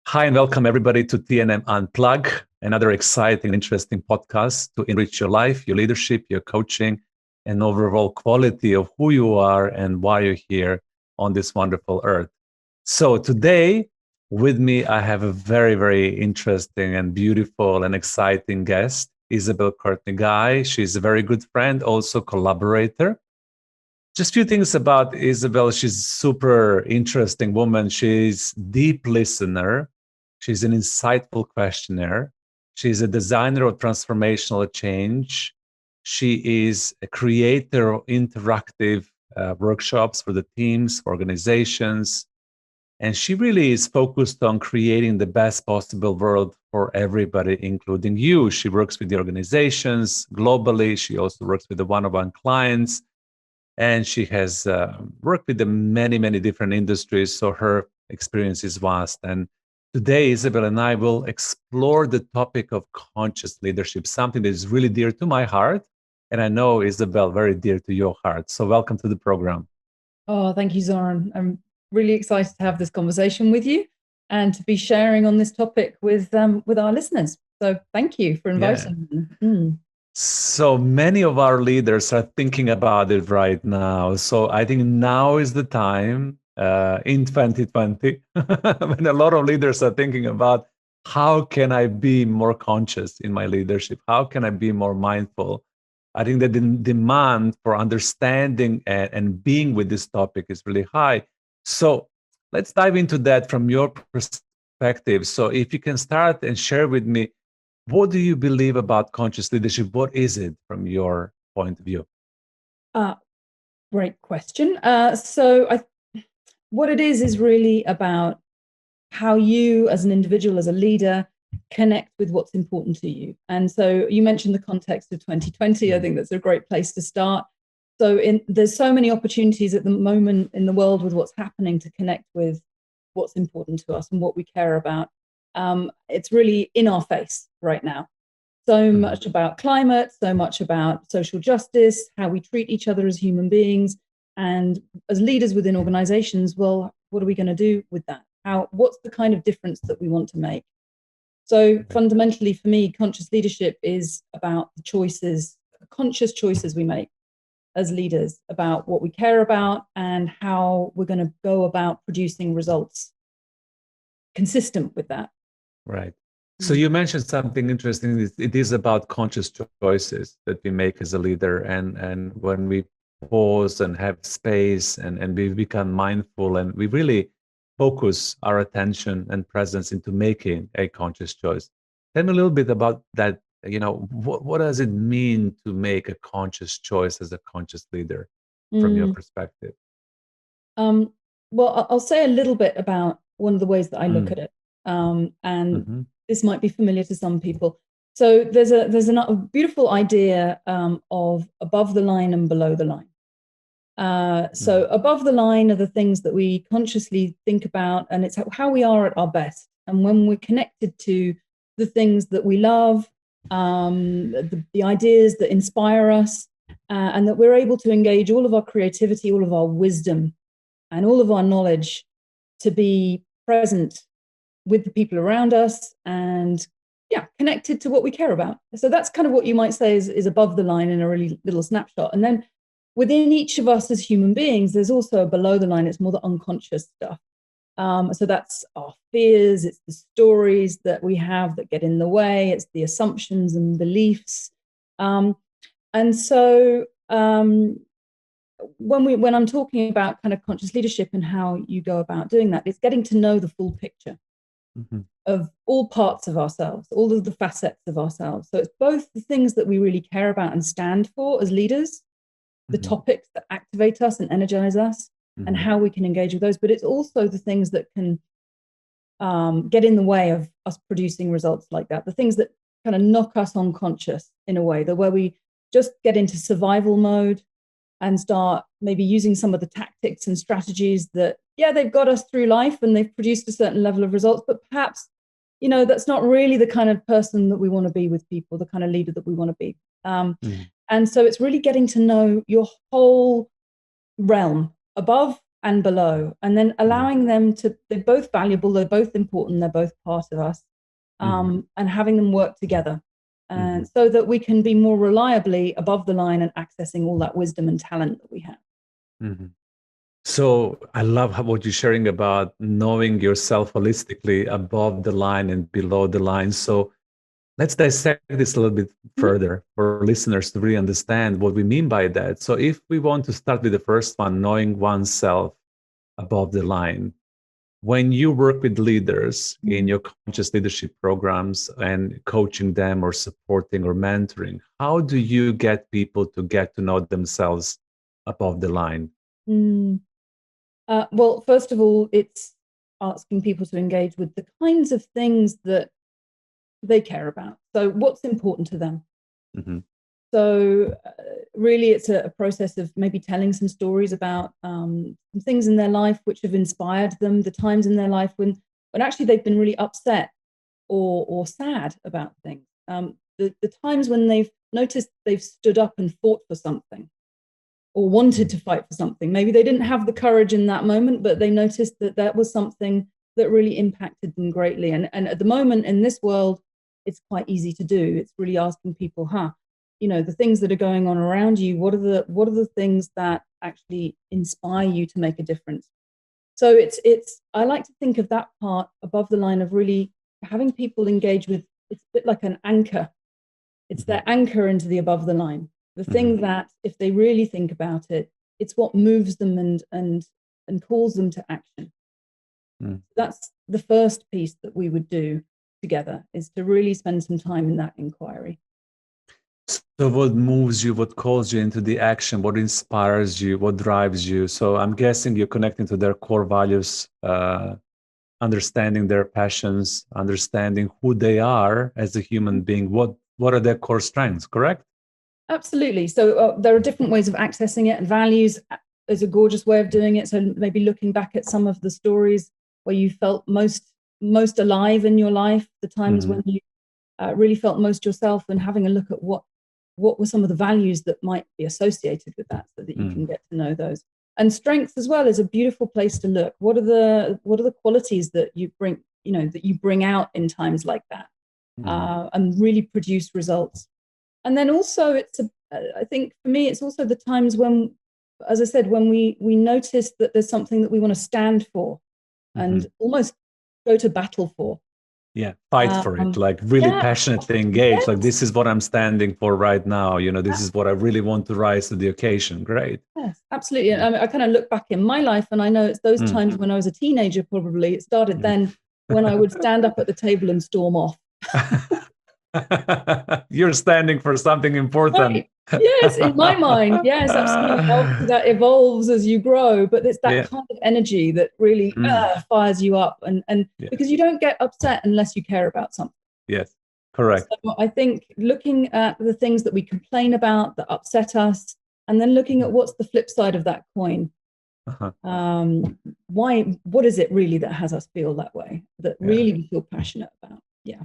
Hi, and welcome everybody to TNM Unplug, another exciting, interesting podcast to enrich your life, your leadership, your coaching, and overall quality of who you are and why you're here on this wonderful earth. So today with me, I have a very, very interesting and beautiful and exciting guest, Isabelle Courtney-Guy. She's a very good friend, also collaborator. Just a few things about Isabelle. She's a super interesting woman. She's deep listener. She's an insightful questioner. She's a designer of transformational change. She is a creator of interactive workshops for the teams, for organizations. And she really is focused on creating the best possible world for everybody, including you. She works with the organizations globally. She also works with the one-on-one clients. And she has worked with the many, many different industries. So her experience is vast. And today, Isabelle and I will explore the topic of conscious leadership, something that is really dear to my heart. And I know, Isabelle, very dear to your heart. So welcome to the program. Oh, thank you, Zoran. I'm really excited to have this conversation with you and to be sharing on this topic with our listeners. So thank you for inviting me. So many of our leaders are thinking about it right now. So I think now is the time in 2020 when a lot of leaders are thinking about how can I be more conscious in my leadership? How can I be more mindful? I think that the demand for understanding and being with this topic is really high. So let's dive into that from your perspective. So if you can start and share with me, what do you believe about conscious leadership? What is it from your point of view? Great question. What it is really about how you as an individual, as a leader, connect with what's important to you. And so you mentioned the context of 2020. I think that's a great place to start. So there's so many opportunities at the moment in the world with what's happening to connect with what's important to us and what we care about. It's really in our face right now. So much about climate, so much about social justice, how we treat each other as human beings, and as leaders within organizations. Well, what are we going to do with that? What's the kind of difference that we want to make? So fundamentally for me, conscious leadership is about the choices, conscious choices we make as leaders about what we care about and how we're going to go about producing results consistent with that. Right. So you mentioned something interesting. It is about conscious choices that we make as a leader. And when we pause and have space and we become mindful and we really focus our attention and presence into making a conscious choice. Tell me a little bit about that. What does it mean to make a conscious choice as a conscious leader from your perspective? Well, I'll say a little bit about one of the ways that I look at it. This might be familiar to some people. So there's a beautiful idea of above the line and below the line. So above the line are the things that we consciously think about, and it's how we are at our best. And when we're connected to the things that we love, the ideas that inspire us, and that we're able to engage all of our creativity, all of our wisdom, and all of our knowledge to be present with the people around us and connected to what we care about. So that's kind of what you might say is above the line in a really little snapshot. And then within each of us as human beings, there's also a below the line. It's more the unconscious stuff. So that's our fears. It's the stories that we have that get in the way. It's the assumptions and beliefs. And so when I'm talking about kind of conscious leadership and how you go about doing that, it's getting to know the full picture of all parts of ourselves, all of the facets of ourselves. So it's both the things that we really care about and stand for as leaders, the topics that activate us and energize us, and how we can engage with those. But it's also the things that can get in the way of us producing results like that, the things that kind of knock us unconscious in a way, where we just get into survival mode and start maybe using some of the tactics and strategies that, they've got us through life and they've produced a certain level of results, but perhaps, that's not really the kind of person that we want to be with people, the kind of leader that we want to be. And so it's really getting to know your whole realm, above and below, and then allowing them to, they're both valuable, they're both important, they're both part of us, and having them work together. And so that we can be more reliably above the line and accessing all that wisdom and talent that we have. So I love what you're sharing about knowing yourself holistically above the line and below the line. So let's dissect this a little bit further for listeners to really understand what we mean by that. So if we want to start with the first one, knowing oneself above the line, when you work with leaders in your conscious leadership programs and coaching them or supporting or mentoring, how do you get people to get to know themselves above the line? Well, first of all, it's asking people to engage with the kinds of things that they care about. So what's important to them? So really, it's a process of maybe telling some stories about some things in their life which have inspired them, the times in their life when actually they've been really upset or sad about things, the times when they've noticed they've stood up and fought for something or wanted to fight for something. Maybe they didn't have the courage in that moment, but they noticed that that was something that really impacted them greatly. And at the moment in this world, it's quite easy to do. It's really asking people, the things that are going on around you, what are the things that actually inspire you to make a difference? So it's I like to think of that part above the line of really having people engage with, it's a bit like an anchor. It's their anchor into the above the line. The thing that if they really think about it, it's what moves them and calls them to action. That's the first piece that we would do together, is to really spend some time in that inquiry. So what moves you, what calls you into the action, what inspires you, what drives you? So I'm guessing you're connecting to their core values, understanding their passions, understanding who they are as a human being. What are their core strengths, correct? Absolutely. So there are different ways of accessing it, and values is a gorgeous way of doing it. So maybe looking back at some of the stories where you felt most alive in your life, the times when you really felt most yourself, and having a look at what were some of the values that might be associated with that, so that you can get to know those. And strengths as well is a beautiful place to look. What are the qualities that you bring out in times like that, and really produce results? And then also I think for me, it's also the times when, as I said, when we notice that there's something that we want to stand for and almost go to battle for. Yeah, fight for it, like really passionately engage. Like, this is what I'm standing for right now. This is what I really want to rise to the occasion. Great. Yes, absolutely. And I kind of look back in my life, and I know it's those times when I was a teenager, probably it started then, when I would stand up at the table and storm off. You're standing for something important. Right. Yes, in my mind. Yes, absolutely. Obviously that evolves as you grow, but it's that kind of energy that really fires you up, and because you don't get upset unless you care about something. Yes, correct. So I think looking at the things that we complain about that upset us, and then looking at what's the flip side of that coin. What is it really that has us feel that way, that really we feel passionate about? Yeah.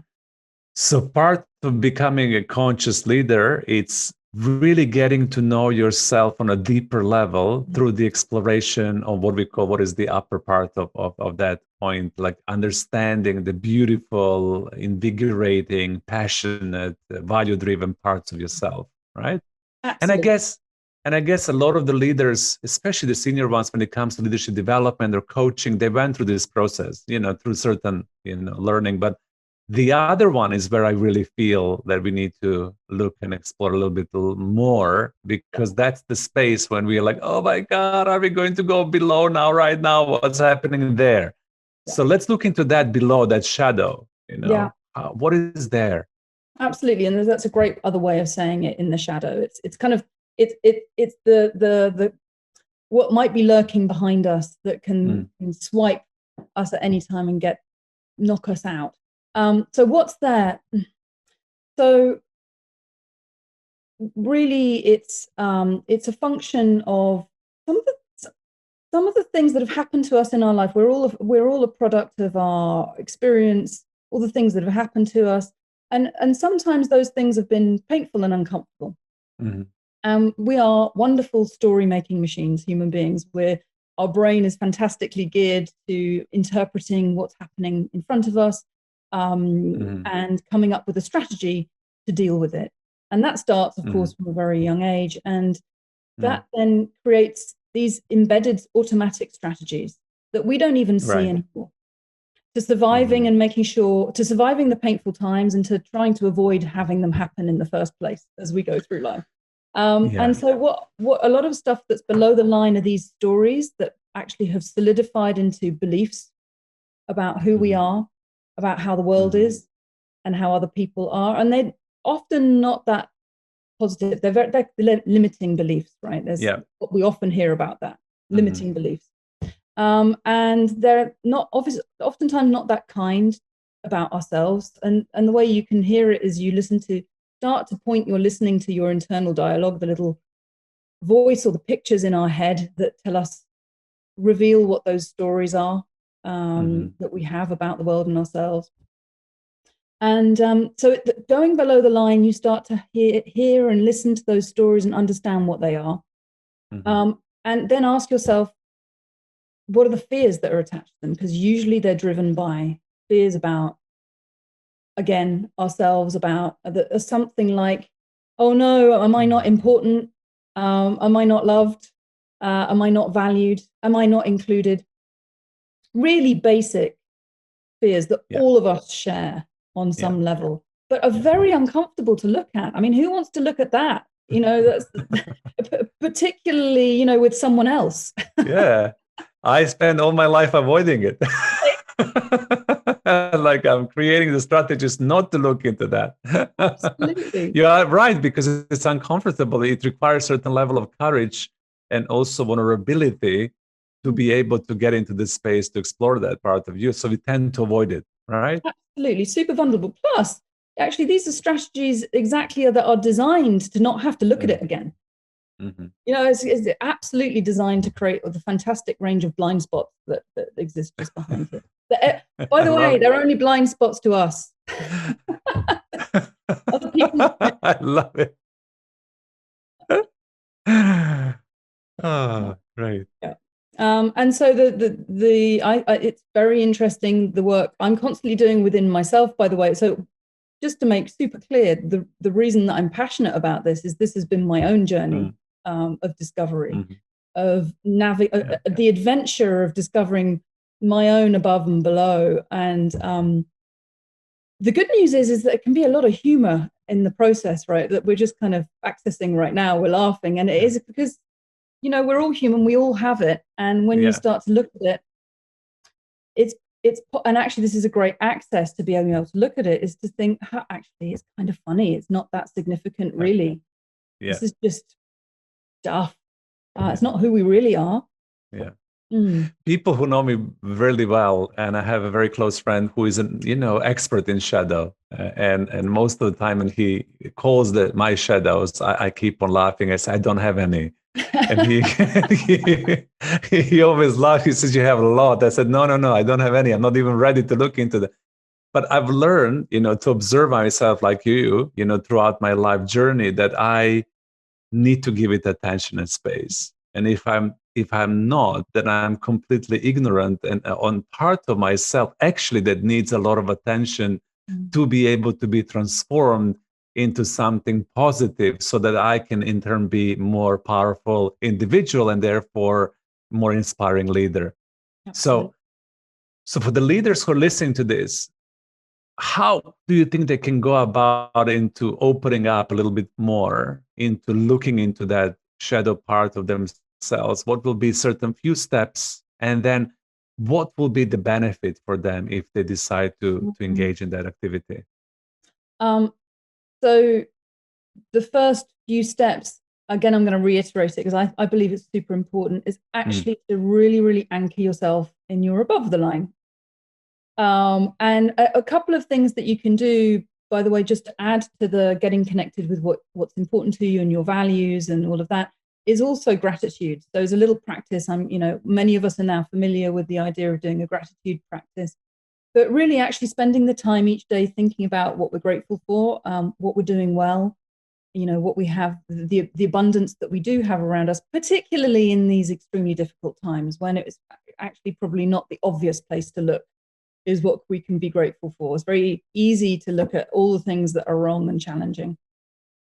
So part of becoming a conscious leader, it's really getting to know yourself on a deeper level through the exploration of what is the upper part of that point, like understanding the beautiful, invigorating, passionate, value-driven parts of yourself, right? Absolutely. And I guess a lot of the leaders, especially the senior ones, when it comes to leadership development or coaching, they went through this process, through certain, learning. But the other one is where I really feel that we need to look and explore a little bit more, because that's the space when we are like, oh my God, are we going to go below right now? What's happening there? So let's look into that below, that shadow, what is there? Absolutely. And that's a great other way of saying it, in the shadow. It's kind of, it's the what might be lurking behind us that can swipe us at any time and knock us out. So what's there? So really, it's a function of some of the things that have happened to us in our life. We're all a product of our experience, all the things that have happened to us, and sometimes those things have been painful and uncomfortable. We are wonderful story-making machines, human beings. Our brain is fantastically geared to interpreting what's happening in front of us, and coming up with a strategy to deal with it. And that starts, of course, from a very young age. And that then creates these embedded automatic strategies that we don't even see anymore. To surviving and to surviving the painful times, and to trying to avoid having them happen in the first place as we go through life. And so what a lot of stuff that's below the line are these stories that actually have solidified into beliefs about who we are, about how the world is, and how other people are. And they're often not that positive. They're limiting beliefs, right? There's what we often hear about that, limiting beliefs. And they're not oftentimes not that kind about ourselves. And the way you can hear it is you start to point your listening to your internal dialogue, the little voice or the pictures in our head that reveal what those stories are, that we have about the world and ourselves. And so going below the line, you start to hear and listen to those stories and understand what they are. And then ask yourself, what are the fears that are attached to them? Because usually they're driven by fears about, again, ourselves, about something like, oh no, am I not important? Am I not loved? Am I not valued? Am I not included? Really basic fears that all of us share on some level, but are very uncomfortable to look at. I mean, who wants to look at that? That's particularly, with someone else. I spend all my life avoiding it. Like I'm creating the strategies not to look into that. Absolutely. You are right, because it's uncomfortable. It requires a certain level of courage and also vulnerability to be able to get into this space to explore that part of you. So we tend to avoid it, right? Absolutely. Super vulnerable. Plus, actually, these are strategies exactly that are designed to not have to look at it again. It's absolutely designed to create the fantastic range of blind spots that exist just behind it. By the way, they're only blind spots to us. Other people. I love it. Oh, great. Yeah. And so it's very interesting, the work I'm constantly doing within myself, by the way. So just to make super clear, the reason that I'm passionate about this has been my own journey of discovery, of the adventure of discovering my own above and below. And the good news is that it can be a lot of humor in the process, right? That we're just kind of accessing right now. We're laughing, and it is because we're all human. We all have it, and when you start to look at it, and actually this is a great access to be able to look at it, is to think, actually it's kind of funny. It's not that significant, really. This is just stuff. It's not who we really are. People who know me really well, and I have a very close friend who is an expert in shadow, and most of the time when he calls my shadows, I keep on laughing. I say, I don't have any. And he always laughs. He says, you have a lot. I said, no, I don't have any. I'm not even ready to look into that. But I've learned, to observe myself like you, throughout my life journey, that I need to give it attention and space. And if I'm not, then I'm completely ignorant and on part of myself actually that needs a lot of attention to be able to be transformed into something positive, so that I can in turn be more powerful individual and therefore more inspiring leader. Absolutely. So for the leaders who are listening to this, how do you think they can go about into opening up a little bit more into looking into that shadow part of themselves? What will be certain few steps, and then what will be the benefit for them if they decide to engage in that activity? So the first few steps, again, I'm going to reiterate it because I believe it's super important, is actually to really, really anchor yourself in your above the line. And a couple of things that you can do, by the way, just to add to the getting connected with what's important to you and your values and all of that, is also gratitude. So there's a little practice. Many of us are now familiar with the idea of doing a gratitude practice, but really actually spending the time each day thinking about what we're grateful for, what we're doing well, what we have, the abundance that we do have around us, particularly in these extremely difficult times when it was actually probably not the obvious place to look, is what we can be grateful for. It's very easy to look at all the things that are wrong and challenging.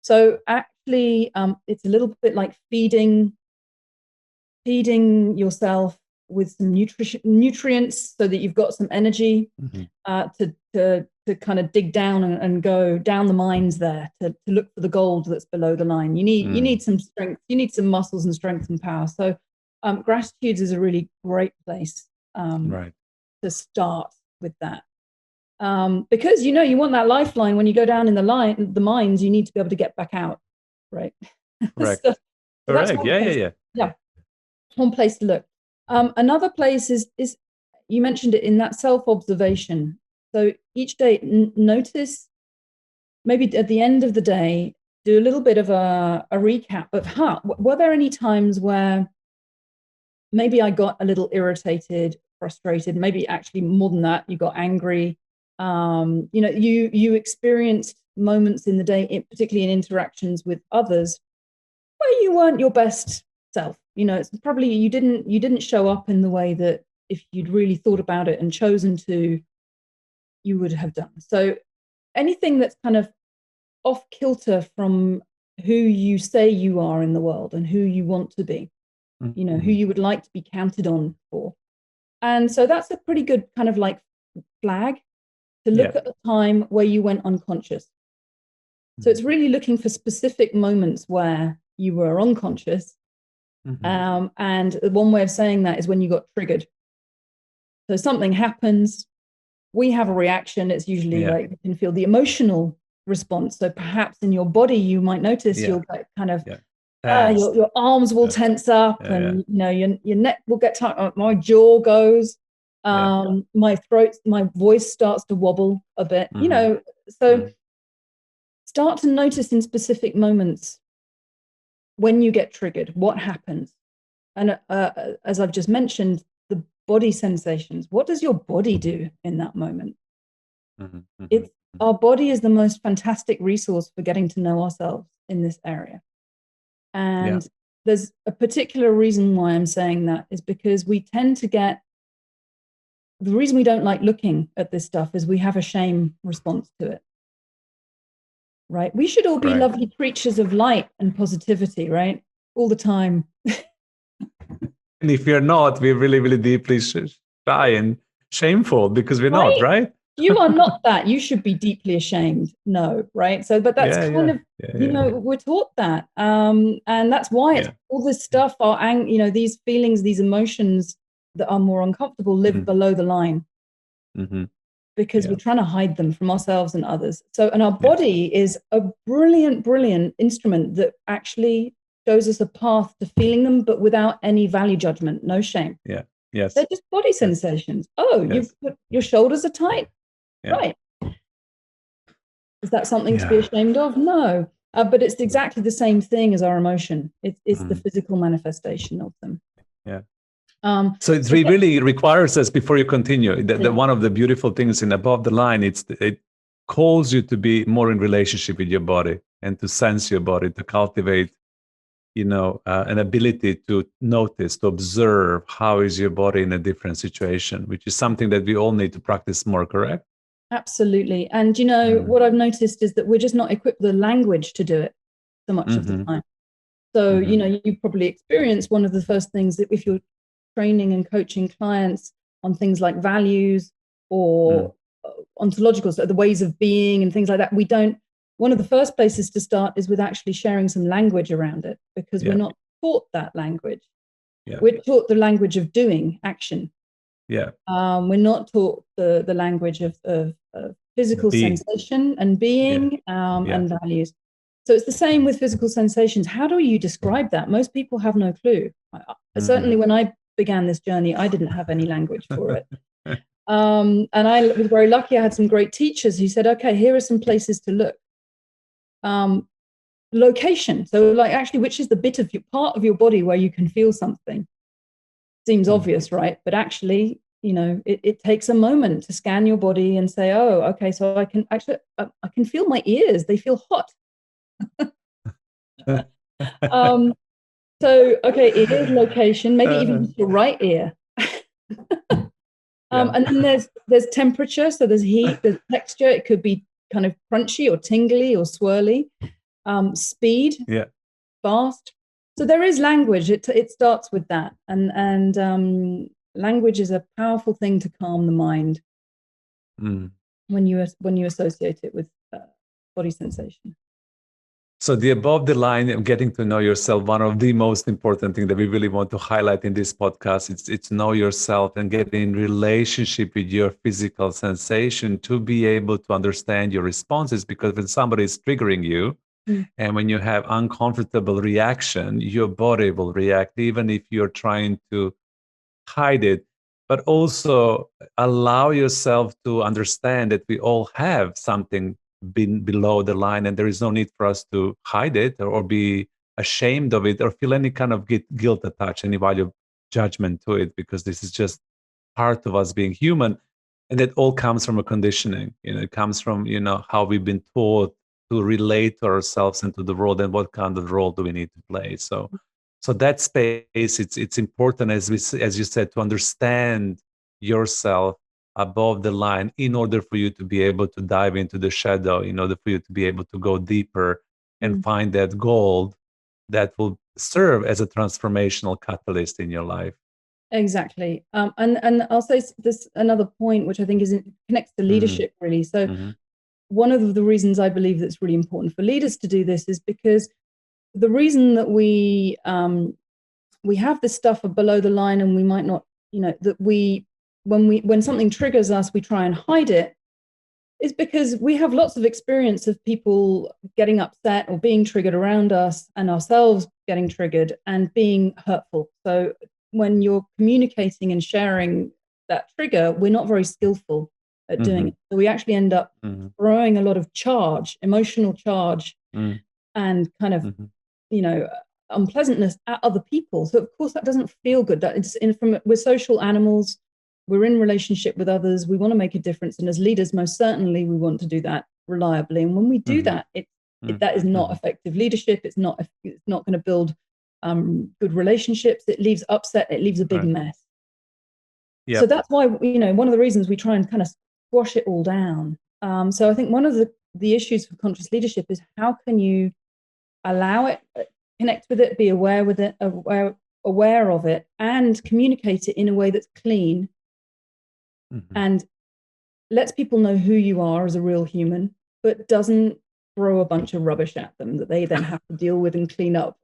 So actually, it's a little bit like feeding yourself with some nutrients so that you've got some energy to kind of dig down and go down the mines there to look for the gold that's below the line. You need some strength, you need some muscles and strength and power. So gratitude is a really great place to start with that. Because you want that lifeline. When you go down in the mines, you need to be able to get back out, right? Correct. So Correct. Yeah. One place to look. Another place is you mentioned it in that self-observation. So each day, notice, maybe at the end of the day, do a little bit of a recap of, were there any times where maybe I got a little irritated, frustrated, maybe actually more than that, you got angry. You experienced moments in the day, particularly in interactions with others, where you weren't your best self. It's probably you didn't show up in the way that if you'd really thought about it and chosen to, you would have done. So anything that's kind of off kilter from who you say you are in the world and who you want to be, who you would like to be counted on for. And so that's a pretty good kind of like flag to look at a time where you went unconscious. So it's really looking for specific moments where you were unconscious. And one way of saying that is when you got triggered. So something happens, we have a reaction. It's usually like you can feel the emotional response. So perhaps in your body, you might notice you'll get kind of, your arms will tense up and your neck will get tight. My jaw goes, my throat, my voice starts to wobble a bit, so start to notice in specific moments when you get triggered, what happens. And as I've just mentioned, the body sensations, what does your body do in that moment? Our body is the most fantastic resource for getting to know ourselves in this area. And there's a particular reason why I'm saying that is because we tend to get, the reason we don't like looking at this stuff is we have a shame response to it. Right? We should all be lovely creatures of light and positivity, right? All the time. And if you're not, we're really, really deeply shy and shameful because we're not, right? You are not that. You should be deeply ashamed. No, right? So, but that's we're taught that. And that's why it's all this stuff, these feelings, these emotions that are more uncomfortable live below the line. Because we're trying to hide them from ourselves and others. So, and our body is a brilliant, brilliant instrument that actually shows us a path to feeling them, but without any value judgment, no shame. They're just body sensations. Your shoulders are tight. Right. Is that something to be ashamed of? No. But it's exactly the same thing as our emotion. It's the physical manifestation of them. So it really requires us, before you continue, that one of the beautiful things in Above the Line, it calls you to be more in relationship with your body and to sense your body, to cultivate, an ability to notice, to observe how is your body in a different situation, which is something that we all need to practice more, correct? Absolutely. And, what I've noticed is that we're just not equipped with the language to do it so much of the time. So, you probably experienced one of the first things that if you're training and coaching clients on things like values or ontological, so the ways of being and things like that, one of the first places to start is with actually sharing some language around it, because we're not taught that language. We're taught the language of doing, action. We're not taught the language of physical sensation and being and values. So it's the same with physical sensations. How do you describe that? Most people have no clue. Certainly when I began this journey, I didn't have any language for it. And I was very lucky. I had some great teachers who said, okay, here are some places to look. Location. So like actually, which is the bit of your part of your body where you can feel something? Seems obvious, right? But actually, it takes a moment to scan your body and say, oh, okay, so I can feel my ears. They feel hot. So, okay, ear location, maybe even just your right ear. And then there's temperature, so there's heat, there's texture. It could be kind of crunchy or tingly or swirly. Speed, fast. So there is language. It starts with that, and language is a powerful thing to calm the mind when you associate it with body sensation. So the above the line of getting to know yourself, one of the most important things that we really want to highlight in this podcast, it's know yourself and get in relationship with your physical sensation to be able to understand your responses. Because when somebody is triggering you, and when you have uncomfortable reaction, your body will react, even if you're trying to hide it. But also allow yourself to understand that we all have something been below the line, and there is no need for us to hide it or be ashamed of it or feel any kind of guilt attached, any value judgment to it, because this is just part of us being human. And it all comes from a conditioning. It comes from how we've been taught to relate to ourselves and to the world, and what kind of role do we need to play. So that space, it's important, as you said, to understand yourself above the line in order for you to be able to dive into the shadow, in order for you to be able to go deeper and find that gold that will serve as a transformational catalyst in your life. Exactly. And I'll say this another point, which I think connects to leadership really. So one of the reasons I believe that's really important for leaders to do this is because the reason that we have this stuff below the line, and we might not, that when something triggers us, we try and hide it, is because we have lots of experience of people getting upset or being triggered around us, and ourselves getting triggered and being hurtful. So when you're communicating and sharing that trigger, we're not very skillful at doing it. So we actually end up throwing a lot of charge, emotional charge, and kind of, unpleasantness at other people. So of course that doesn't feel good. We're social animals. We're in relationship with others. We want to make a difference. And as leaders, most certainly we want to do that reliably. And when we do that, that is not effective leadership. It's not going to build good relationships. It leaves upset. It leaves a big mess. Yep. So that's why, one of the reasons we try and kind of squash it all down. So I think one of the issues for conscious leadership is how can you allow it, connect with it, be aware with it, aware of it, and communicate it in a way that's clean and lets people know who you are as a real human, but doesn't throw a bunch of rubbish at them that they then have to deal with and clean up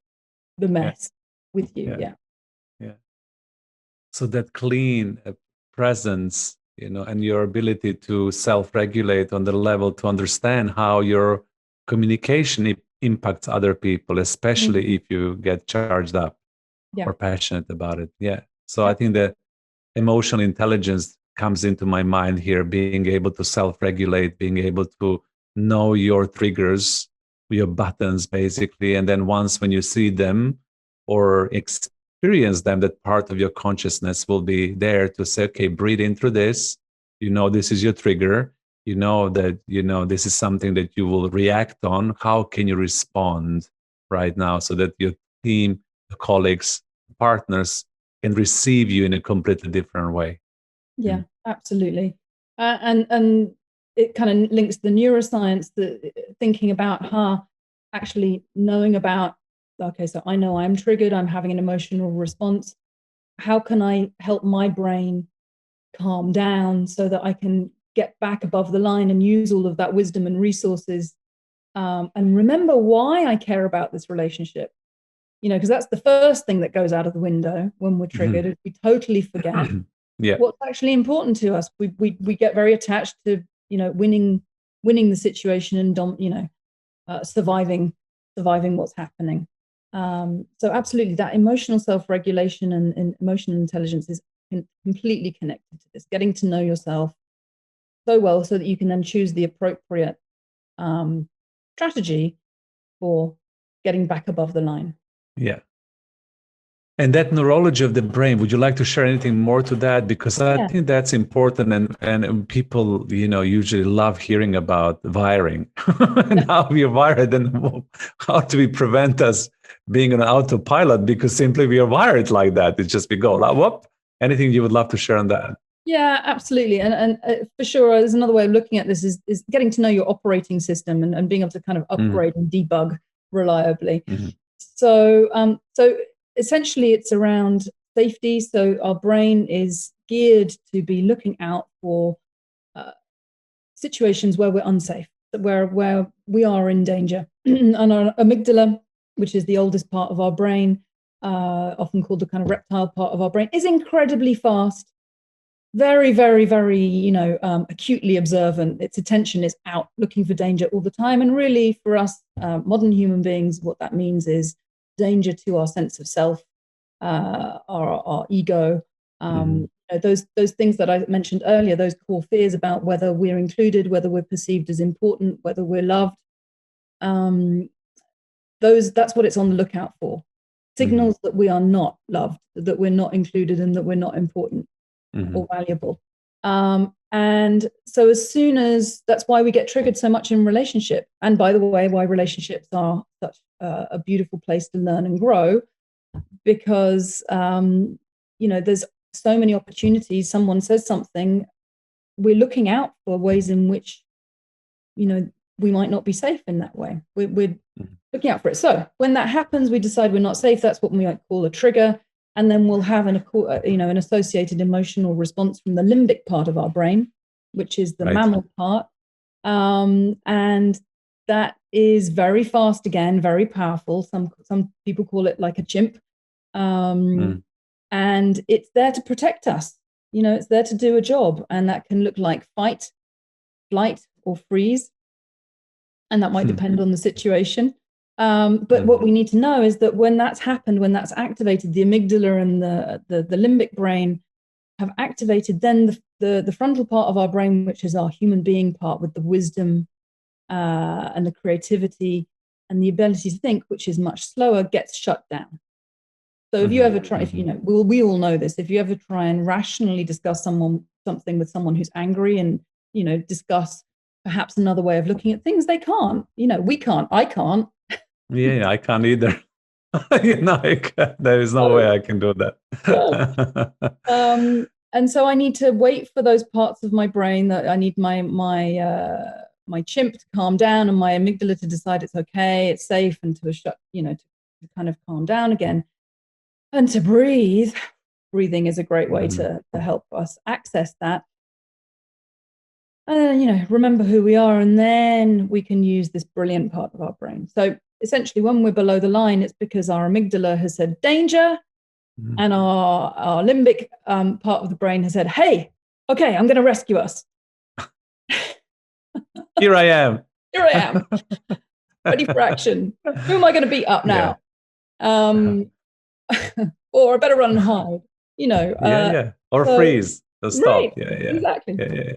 the mess with you. Yeah. So that clean presence, and your ability to self-regulate on the level to understand how your communication impacts other people, especially if you get charged up or passionate about it. So I think that emotional intelligence comes into my mind here, being able to self-regulate, being able to know your triggers, your buttons, basically. And then when you see them or experience them, that part of your consciousness will be there to say, okay, breathe into this. This is your trigger. That, this is something that you will react on. How can you respond right now so that your team, the colleagues, partners can receive you in a completely different way? Yeah, absolutely. And it kind of links the neuroscience, thinking about actually knowing about, okay, so I know I'm triggered, I'm having an emotional response. How can I help my brain calm down so that I can get back above the line and use all of that wisdom and resources, and remember why I care about this relationship? Because that's the first thing that goes out of the window when we're triggered. Is we totally forget what's actually important to us. We get very attached to winning the situation and surviving what's happening. So absolutely, that emotional self-regulation and emotional intelligence is completely connected to this. Getting to know yourself so well so that you can then choose the appropriate strategy for getting back above the line. Yeah. And that neurology of the brain, would you like to share anything more to that? Because I Yeah. think that's important, and people, usually love hearing about wiring and how we are wired and how do we prevent us being an autopilot, because simply we are wired like that. It's just we go, like, whoop. Anything you would love to share on that? Yeah, absolutely. And for sure, there's another way of looking at this is getting to know your operating system and being able to kind of upgrade and debug reliably. So essentially it's around safety. So our brain is geared to be looking out for situations where we're unsafe, where we are in danger. And our amygdala, which is the oldest part of our brain, often called the kind of reptile part of our brain, is incredibly fast. Very, very, very, acutely observant. Its attention is out looking for danger all the time. And really, for us modern human beings, what that means is danger to our sense of self, our ego, those things that I mentioned earlier, those core fears about whether we're included, whether we're perceived as important, whether we're loved. That's what it's on the lookout for. Signals that we are not loved, that we're not included, and that we're not important. Or valuable. And so as soon as, that's why we get triggered so much in relationship. And by the way, why relationships are such a beautiful place to learn and grow, because, there's so many opportunities. Someone says something, we're looking out for ways in which, we might not be safe in that way. We're looking out for it. So when that happens, we decide we're not safe. That's what we might call a trigger. And then we'll have an associated emotional response from the limbic part of our brain, which is the mammal part. And that is very fast again, very powerful. Some people call it like a chimp. And it's there to protect us. It's there to do a job. And that can look like fight, flight, or freeze. And that might depend on the situation. But what we need to know is that when that's happened, when that's activated, the amygdala and the limbic brain have activated, then the frontal part of our brain, which is our human being part with the wisdom and the creativity and the ability to think, which is much slower, gets shut down. So if you ever try, we all know this, if you ever try and rationally discuss something with someone who's angry and, discuss perhaps another way of looking at things, they can't. We can't. I can't. Yeah, I can't either. There is no way I can do that. And so I need to wait for those parts of my brain that I need my chimp to calm down and my amygdala to decide it's okay, it's safe, and to kind of calm down again, and to breathe. Breathing is a great way to help us access that. And remember who we are, and then we can use this brilliant part of our brain. So essentially, when we're below the line, it's because our amygdala has said danger, and our limbic part of the brain has said, hey, okay, I'm going to rescue us. Here I am. Here I am. Ready for action. Who am I going to beat up now? Or I better run and hide. Or freeze. Stop. Right, Yeah. Exactly. Yeah.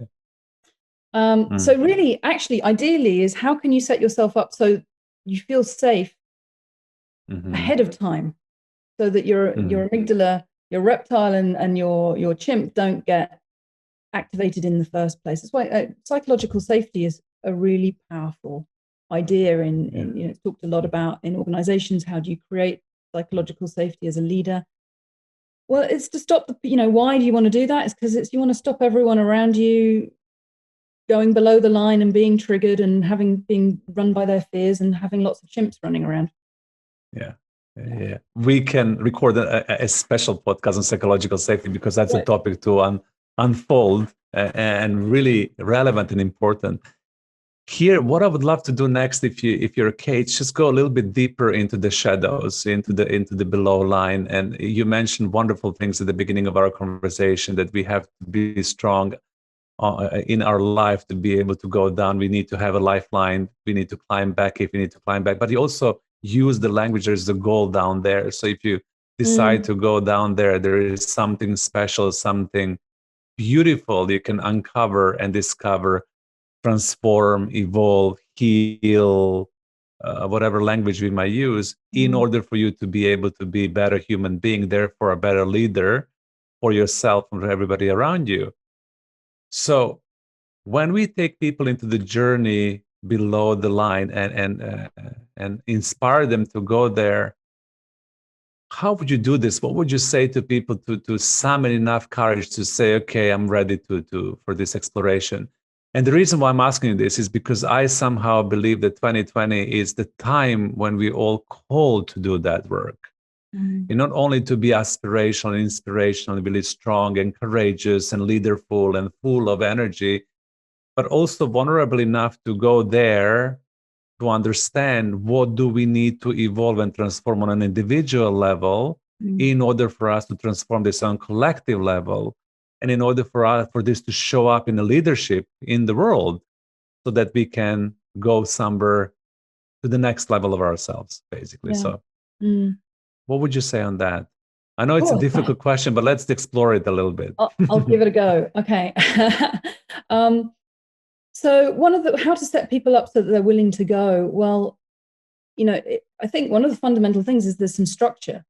So really, actually, ideally is how can you set yourself up so you feel safe ahead of time, so that your amygdala, your reptile, and your chimp don't get activated in the first place. That's why psychological safety is a really powerful idea. It's talked a lot about in organizations. How do you create psychological safety as a leader? Well, it's to stop why do you want to do that? It's because you want to stop everyone around you going below the line and being triggered and being run by their fears and having lots of chimps running around. Yeah. We can record a special podcast on psychological safety, because that's a topic to unfold and really relevant and important. Here, what I would love to do next, if you're okay, it's just go a little bit deeper into the shadows, into the below line. And you mentioned wonderful things at the beginning of our conversation, that we have to be strong in our life to be able to go down. We need to have a lifeline. We need to climb back if we need to climb back. But you also use the language, there's a goal down there. So if you decide to go down there, there is something special, something beautiful you can uncover and discover, transform, evolve, heal, whatever language we might use, in order for you to be able to be a better human being, therefore a better leader for yourself and for everybody around you. So when we take people into the journey below the line and inspire them to go there, how would you do this? What would you say to people to summon enough courage to say, okay, I'm ready for this exploration? And the reason why I'm asking you this is because I somehow believe that 2020 is the time when we all called to do that work. And not only to be aspirational, inspirational, really strong and courageous and leaderful and full of energy, but also vulnerable enough to go there to understand what do we need to evolve and transform on an individual level in order for us to transform this on a collective level, and in order for this to show up in the leadership in the world, so that we can go somewhere to the next level of ourselves, basically. Yeah. So what would you say on that? I know it's a difficult question, but let's explore it a little bit. I'll give it a go. Okay. So how to set people up so that they're willing to go? Well, I think one of the fundamental things is there's some structure.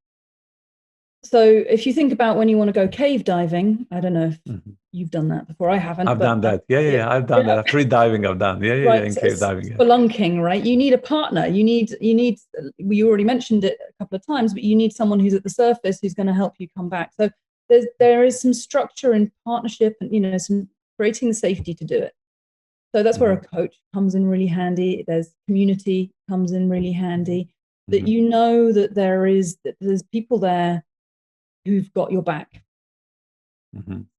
So if you think about when you want to go cave diving, I don't know if you've done that before. I haven't. I've done that. Yeah. I've done that. Free diving, I've done. Yeah, in cave diving. Spelunking, right? You need a partner. You need. You already mentioned it a couple of times, but you need someone who's at the surface who's going to help you come back. So there is some structure in partnership, and some creating the safety to do it. So that's where a coach comes in really handy. There's community comes in really handy. That that there's people there who've got your back.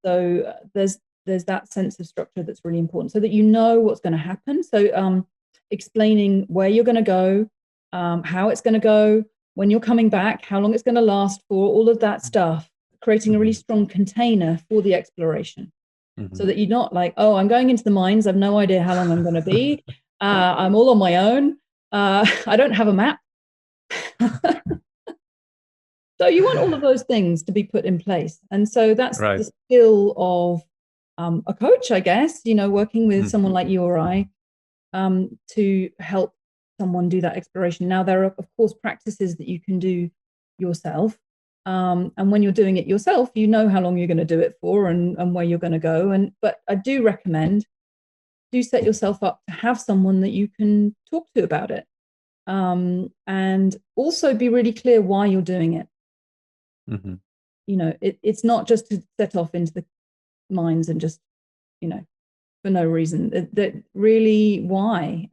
So there's that sense of structure that's really important, so that you know what's going to happen. So explaining where you're going to go, how it's going to go, when you're coming back, how long it's going to last for, all of that stuff, creating a really strong container for the exploration. So that you're not like, oh, I'm going into the mines, I've no idea how long I'm going to be, I'm all on my own, I don't have a map. So you want all of those things to be put in place. And so that's the skill of a coach, I guess, working with someone like you or I, to help someone do that exploration. Now, there are, of course, practices that you can do yourself. And when you're doing it yourself, you know how long you're going to do it for and where you're going to go. But I do recommend, set yourself up to have someone that you can talk to about it. And also be really clear why you're doing it. It's not just to set off into the mines and just, for no reason. That really why.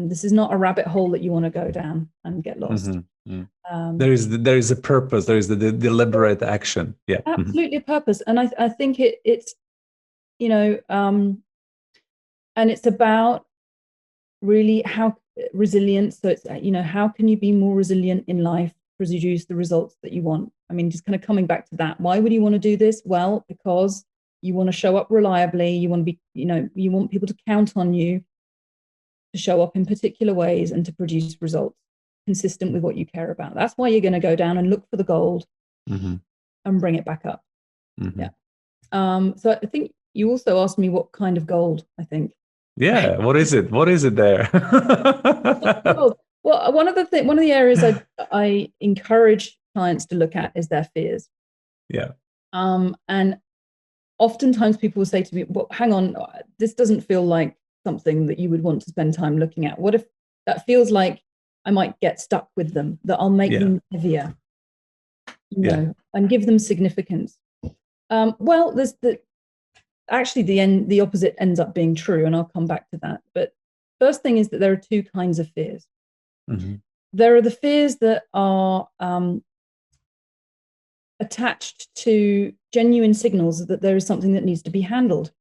This is not a rabbit hole that you want to go down and get lost. There is a purpose. There is the deliberate action. Yeah, absolutely a purpose. And I think it's and it's about really how resilience. So it's how can you be more resilient in life, produce the results that you want. I mean, just kind of coming back to that. Why would you want to do this? Well, because you want to show up reliably. You want to be, you want people to count on you to show up in particular ways and to produce results consistent with what you care about. That's why you're going to go down and look for the gold and bring it back up. Yeah. So I think you also asked me what kind of gold, I think. Yeah. What is it? What is it there? Well, one of the areas I encourage clients to look at is their fears. Yeah. And oftentimes people will say to me, well, hang on, this doesn't feel like something that you would want to spend time looking at. What if that feels like I might get stuck with them, that I'll make them heavier, and give them significance? Well, there's the opposite ends up being true, and I'll come back to that. But first thing is that there are two kinds of fears. There are the fears that are attached to genuine signals that there is something that needs to be handled.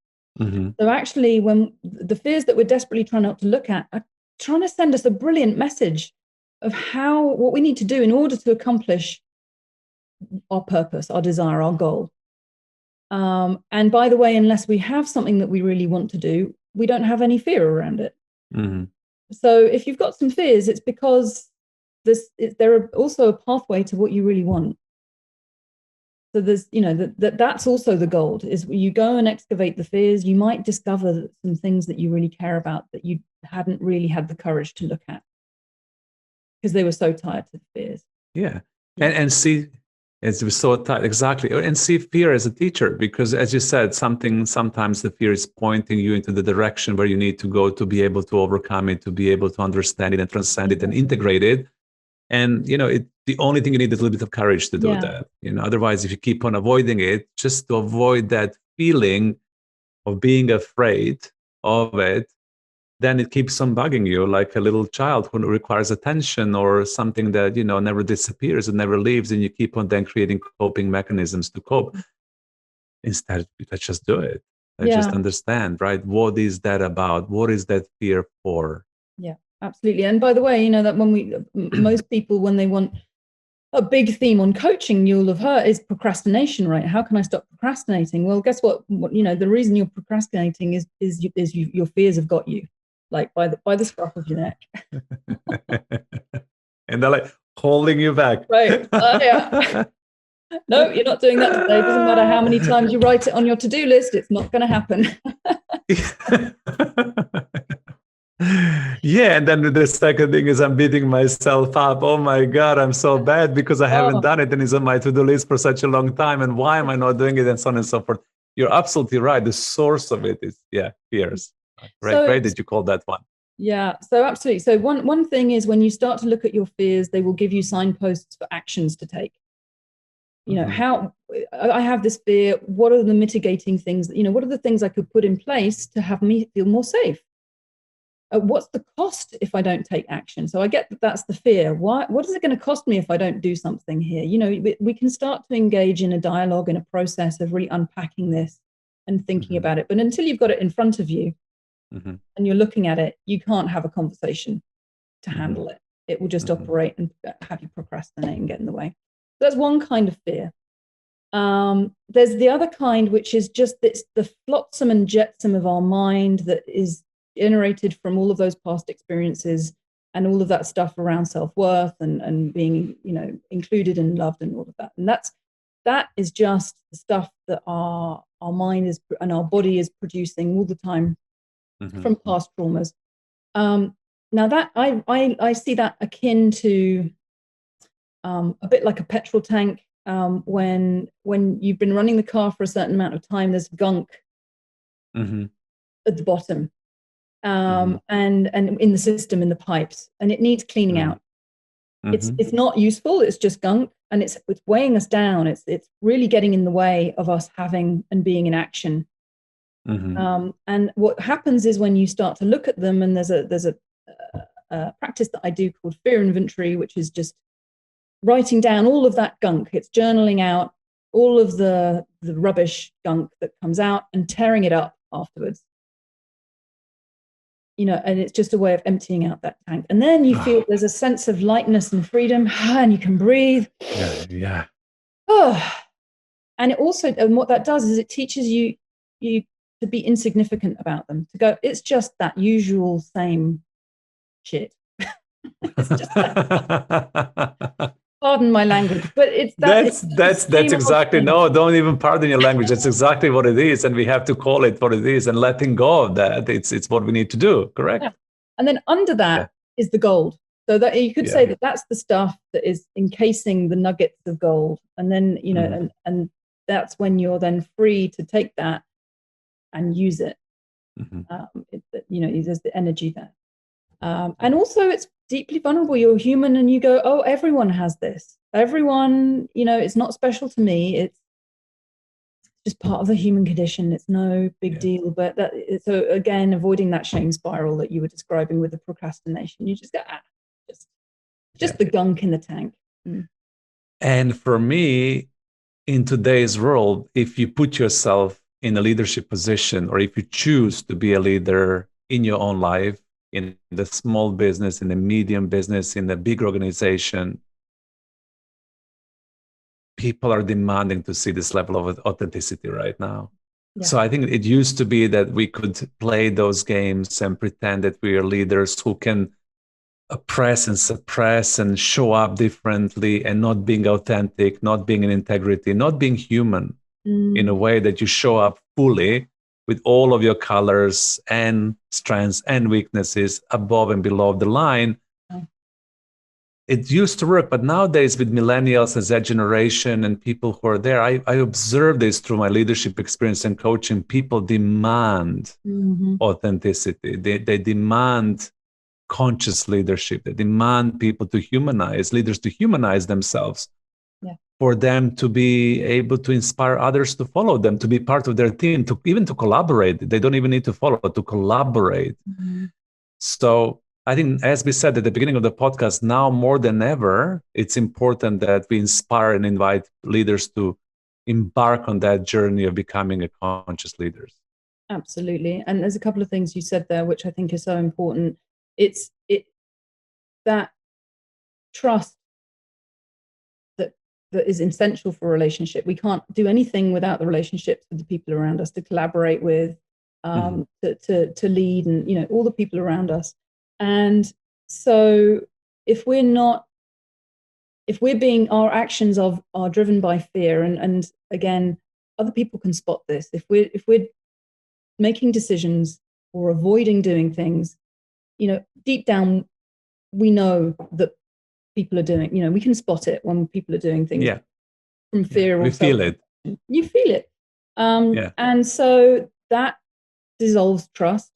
So actually, when the fears that we're desperately trying not to look at are trying to send us a brilliant message of what we need to do in order to accomplish our purpose, our desire, our goal. And by the way, unless we have something that we really want to do, we don't have any fear around it. So if you've got some fears, it's because there are also a pathway to what you really want. So there's, that's also the gold, is you go and excavate the fears. You might discover some things that you really care about that you hadn't really had the courage to look at. because they were so tied to the fears. Yeah. And see, as we saw tight, exactly. And see fear as a teacher, because as you said, sometimes the fear is pointing you into the direction where you need to go to be able to overcome it, to be able to understand it and transcend it and integrate it. And, the only thing you need is a little bit of courage to do that. Otherwise, if you keep on avoiding it, just to avoid that feeling of being afraid of it, then it keeps on bugging you like a little child who requires attention, or something that, never disappears and never leaves. And you keep on then creating coping mechanisms to cope. Instead, let's just do it. Let's just understand, right? What is that about? What is that fear for? Yeah, absolutely. And by the way, that when most people, when they want a big theme on coaching, you'll have heard, is procrastination, right? How can I stop procrastinating? Well, guess what? The reason you're procrastinating is your fears have got you, like by the scruff of your neck. And they're like holding you back. Right. Yeah. No, you're not doing that today. It doesn't matter how many times you write it on your to-do list, it's not going to happen. Yeah, and then the second thing is I'm beating myself up. Oh my God, I'm so bad because I haven't done it, and it's on my to-do list for such a long time. And why am I not doing it? And so on and so forth. You're absolutely right. The source of it is fears. Right? Did you call that one? Yeah, so absolutely. So one thing is, when you start to look at your fears, they will give you signposts for actions to take. How I have this fear. What are the mitigating things? What are the things I could put in place to have me feel more safe? What's the cost if I don't take action? So I get that that's the fear. What is it going to cost me if I don't do something here? We can start to engage in a dialogue, in a process of really unpacking this and thinking about it. But until you've got it in front of you and you're looking at it, you can't have a conversation to handle it. It will just operate and have you procrastinate and get in the way. So that's one kind of fear. There's the other kind, which is just the flotsam and jetsam of our mind that is generated from all of those past experiences and all of that stuff around self-worth and being, included and loved and all of that. And that is just the stuff that our mind is and our body is producing all the time from past traumas. Now that I see that akin to a bit like a petrol tank. When you've been running the car for a certain amount of time, there's gunk at the bottom. And in the system, in the pipes, and it needs cleaning out. It's not useful. It's just gunk, and it's weighing us down. It's really getting in the way of us having and being in action. And what happens is, when you start to look at them, and there's a practice that I do called fear inventory, which is just writing down all of that gunk. It's journaling out all of the rubbish gunk that comes out and tearing it up afterwards. And it's just a way of emptying out that tank. And then you feel there's a sense of lightness and freedom, and you can breathe. Yeah. And it also, and what that does is it teaches you to be insignificant about them, to go, it's just that usual same shit. It's just that. Pardon my language, but it's that. That's exactly, no, don't even pardon your language. That's exactly what it is, and we have to call it what it is, and letting go of that. It's what we need to do. Correct. Yeah. And then under that is the gold. So that you could say that that's the stuff that is encasing the nuggets of gold, and then and that's when you're then free to take that and use it. There's the energy there. And also, it's deeply vulnerable. You're human, and you go, oh, everyone has this. Everyone, it's not special to me. It's just part of the human condition. It's no big deal. But so again, avoiding that shame spiral that you were describing with the procrastination, you just go, just the gunk in the tank. And for me, in today's world, if you put yourself in a leadership position, or if you choose to be a leader in your own life, in the small business, in the medium business, in the big organization, people are demanding to see this level of authenticity right now. Yeah. So I think it used to be that we could play those games and pretend that we are leaders who can oppress and suppress and show up differently, and not being authentic, not being in integrity, not being human in a way that you show up fully with all of your colors and strengths and weaknesses above and below the line. it used to work, but nowadays with millennials and Z generation and people who are there, I observe this through my leadership experience and coaching. People demand authenticity. They demand conscious leadership. They demand people to leaders to humanize themselves, for them to be able to inspire others to follow them, to be part of their team, even to collaborate. They don't even need to follow, to collaborate. So I think, as we said at the beginning of the podcast, now more than ever, it's important that we inspire and invite leaders to embark on that journey of becoming a conscious leaders. Absolutely. And there's a couple of things you said there, which I think is so important. It's that trust that is essential for a relationship. We can't do anything without the relationships with the people around us, to collaborate with, to lead, and all the people around us. And so if our actions are driven by fear, and again, other people can spot this. If we're making decisions or avoiding doing things, deep down, we know that people are doing, we can spot it when people are doing things from fear. We feel it. You feel it. And so that dissolves trust,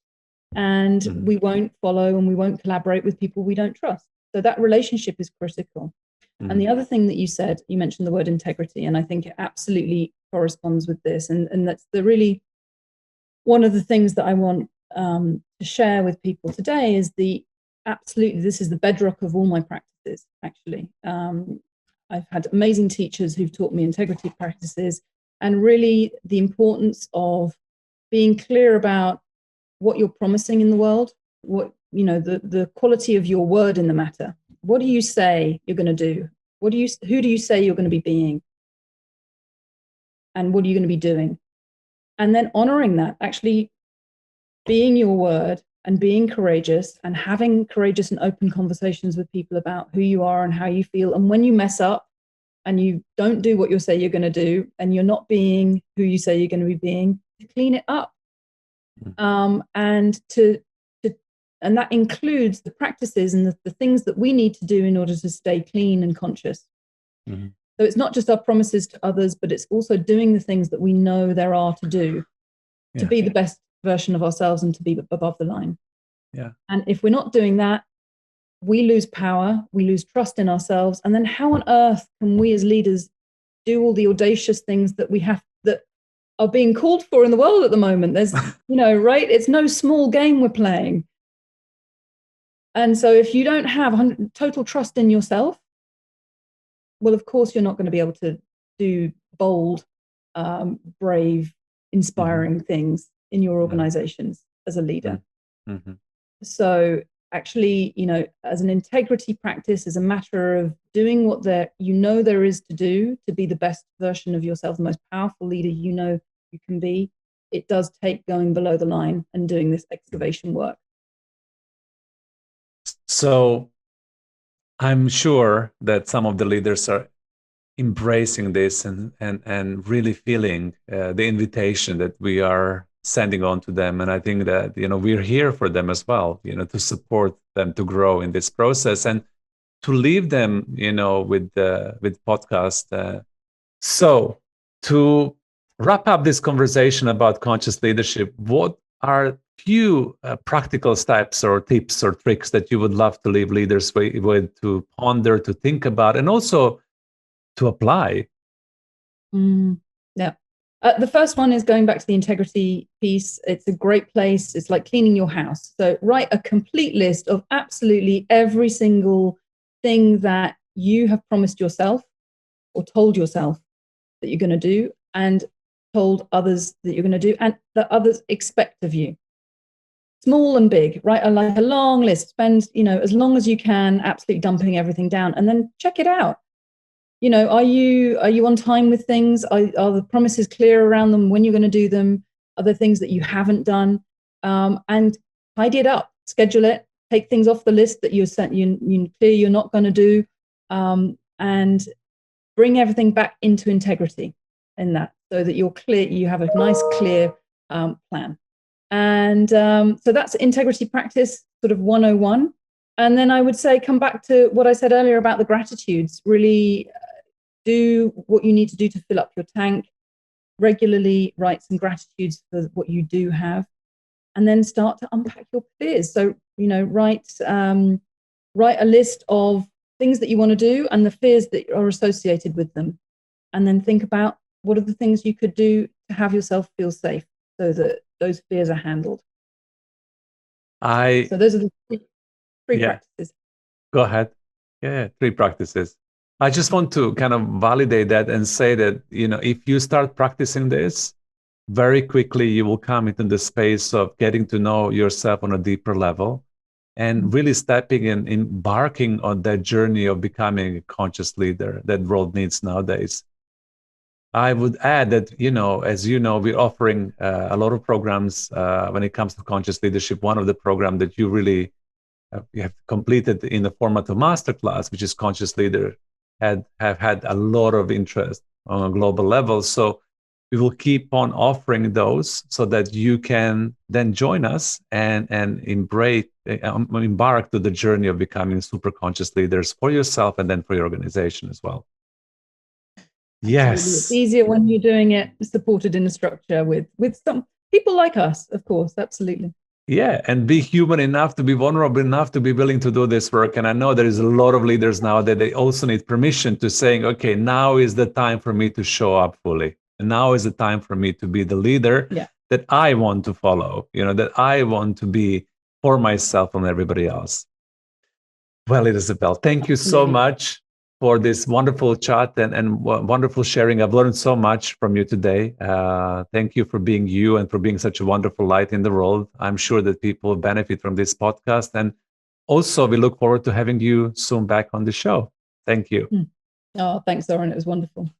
and we won't follow and we won't collaborate with people we don't trust. So that relationship is critical. And the other thing that you mentioned the word integrity, and I think it absolutely corresponds with this. And that's really one of the things that I want to share with people today is this is the bedrock of all my practices, actually. I've had amazing teachers who've taught me integrity practices, and really the importance of being clear about what you're promising in the world, what, the quality of your word in the matter. What do you say you're going to do? Who do you say you're going to be being? And what are you going to be doing? And then honoring that, actually being your word and being courageous and having courageous and open conversations with people about who you are and how you feel. And when you mess up and you don't do what you say you're going to do, and you're not being who you say you're going to be being, to clean it up. And that includes the practices and the things that we need to do in order to stay clean and conscious. So it's not just our promises to others, but it's also doing the things that we know there are to do to be the best version of ourselves and to be above the line. And if we're not doing that, we lose power, we lose trust in ourselves. And then how on earth can we as leaders do all the audacious things that that are being called for in the world at the moment? There's, right? It's no small game we're playing. And so if you don't have total trust in yourself, well, of course, you're not going to be able to do bold, brave, inspiring things in your organizations as a leader. So actually, as an integrity practice, is a matter of doing what there is to do to be the best version of yourself, the most powerful leader you can be. It does take going below the line and doing this excavation work. So I'm sure that some of the leaders are embracing this and really feeling the invitation that we are sending on to them. And I think that, we're here for them as well, to support them to grow in this process and to leave them, with podcast. So to wrap up this conversation about conscious leadership, what are few practical steps or tips or tricks that you would love to leave leaders with to ponder, to think about, and also to apply? The first one is going back to the integrity piece. It's a great place. It's like cleaning your house. So write a complete list of absolutely every single thing that you have promised yourself or told yourself that you're going to do, and told others that you're going to do, and that others expect of you. Small and big, right? Like a long list. Spend, as long as you can, absolutely dumping everything down, and then check it out. Are you on time with things? Are the promises clear around them when you're going to do them? Are there things that you haven't done? And tidy it up, schedule it, take things off the list that you clear you're not going to do, and bring everything back into integrity in that, so that you're clear, you have a nice clear plan. And so that's integrity practice sort of 101. And then I would say, come back to what I said earlier about the gratitudes. Really do what you need to do to fill up your tank. Regularly write some gratitudes for what you do have, and then start to unpack your fears. So, write a list of things that you want to do and the fears that are associated with them. And then think about what are the things you could do to have yourself feel safe so that those fears are handled. So those are the three practices. Go ahead. Yeah, 3 practices. I just want to kind of validate that and say that, if you start practicing this, very quickly you will come into the space of getting to know yourself on a deeper level and really stepping in, embarking on that journey of becoming a conscious leader that the world needs nowadays. I would add that, as you know, we're offering a lot of programs when it comes to conscious leadership. One of the programs that you really you have completed in the format of masterclass, which is Conscious Leader, have had a lot of interest on a global level. So we will keep on offering those so that you can then join us and embark to the journey of becoming super conscious leaders for yourself and then for your organization as well. Yes. Absolutely. It's easier when you're doing it supported in a structure with some people like us, of course. Absolutely. Yeah, and be human enough to be vulnerable enough to be willing to do this work. And I know there is a lot of leaders now that they also need permission to saying, okay, now is the time for me to show up fully. And now is the time for me to be the leader that I want to follow, that I want to be for myself and everybody else. Well, Isabelle, thank you so much for this wonderful chat and wonderful sharing. I've learned so much from you today. Thank you for being you and for being such a wonderful light in the world. I'm sure that people benefit from this podcast. And also, we look forward to having you soon back on the show. Thank you. Oh, thanks, Zoran. It was wonderful.